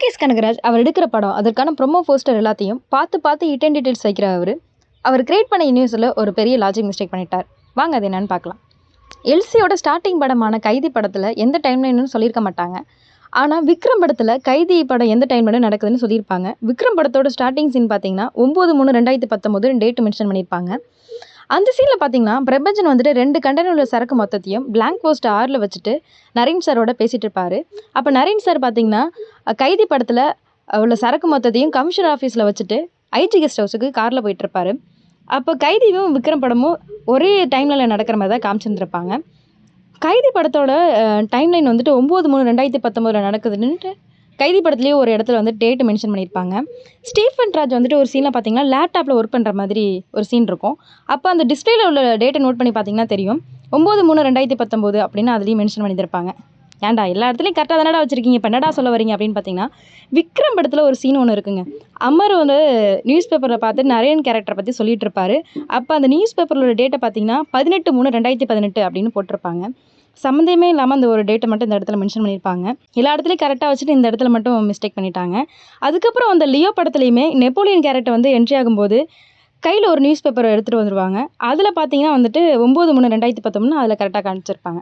லோகேஷ் கனகராஜ் அவர் எடுக்கிற படம் அதற்கான ப்ரொமோ போஸ்டர் எல்லாத்தையும் பார்த்து ஹிட் அண்ட் டீட்டெயில்ஸ் வைக்கிற அவர் கிரியேட் பண்ண யூனிவர்ஸில் ஒரு பெரிய லாஜிக் மிஸ்டேக் பண்ணிட்டார். வாங்க அது என்னன்னு பார்க்கலாம். எல்சியோட ஸ்டார்டிங் படமான கைதி படத்தில் எந்த டைம்லைன்னு சொல்லியிருக்க மாட்டாங்க. ஆனால் விக்ரம் படத்தில் கைதி படம் எந்த டைம்லைன் நடக்குதுன்னு சொல்லியிருப்பாங்க. விக்ரம் படத்தோட ஸ்டார்டிங் சீன் பார்த்தீங்கன்னா 9/3/2019 டேட் மென்ஷன் பண்ணியிருப்பாங்க. அந்த சீனில் பார்த்தீங்கன்னா பிரபஞ்சன் வந்துட்டு 2 கண்டெய்னர் உள்ள சரக்கு மொத்தத்தையும் பிளாங்க் போஸ்ட் 6ல் வச்சுட்டு நரேன் சாரோட பேசிகிட்டு இருப்பார். அப்போ நரேன் சார் பார்த்தீங்கன்னா கைதி படத்தில் உள்ள சரக்கு மொத்தத்தையும் கமிஷனர் ஆஃபீஸில் வச்சுட்டு ஐடி கெஸ்ட் ஹவுஸுக்கு காரில் போயிட்டுருப்பாரு. அப்போ கைதியும் விக்ரம் படமும் ஒரே டைம்லைனில் நடக்கிற மாதிரி தான் காமிச்சிருந்துருப்பாங்க. கைதி படத்தோட டைம்லைன் வந்துட்டு 9/3/2019 நடக்குதுன்ட்டு கைதி படத்துலேயே ஒரு இடத்துல வந்து டேட் மென்ஷன் பண்ணியிருப்பாங்க. ஸ்டீஃபன் ராஜ் வந்துட்டு ஒரு சீனில் பார்த்தீங்கன்னா லேப்டாப்பில் ஒர்க் பண்ணுற மாதிரி ஒரு சீன் இருக்கும். அப்போ அந்த டிஸ்பிளேல உள்ள டேட்டை நோட் பண்ணி பார்த்தீங்கன்னா தெரியும் 9/3/2019 அப்படின்னு அதுலேயும் மென்ஷன் பண்ணியிருப்பாங்க. ஏன்டா எல்லா இடத்துலையும் கரெக்டாக தானடா வச்சுருக்கீங்க, இப்போ என்னடா சொல்ல வரீங்க அப்படின்னு பார்த்தீங்கன்னா விக்ரம் படத்தில் ஒரு சீன் ஒன்று இருக்குங்க. அமர் வந்து நியூஸ் பேப்பரில் பார்த்து நரேன் கேரக்டரை பற்றி சொல்லிட்டு இருப்பாரு. அப்போ அந்த நியூஸ் பேப்பரில் உள்ள டேட்டை பார்த்தீங்கன்னா 18/3/2018 அப்படின்னு போட்டிருப்பாங்க. சம்மந்தமே இல்லாமல் அந்த ஒரு டேட்டை மட்டும் இந்த இடத்துல மென்ஷன் பண்ணியிருப்பாங்க. எல்லா இடத்துலையும் கரெக்டாக வச்சுட்டு இந்த இடத்துல மட்டும் மிஸ்டேக் பண்ணிட்டாங்க. அதுக்கப்புறம் அந்த லியோ படத்துலையுமே நெப்போலியன் கேரக்டர் வந்து என்ட்ரி ஆகும்போது கையில் ஒரு நியூஸ் பேப்பரை எடுத்துகிட்டு வந்துடுவாங்க. அதில் பார்த்தீங்கன்னா வந்துட்டு 9/3/2019 அதில் கரெக்டாக காமிச்சிருப்பாங்க.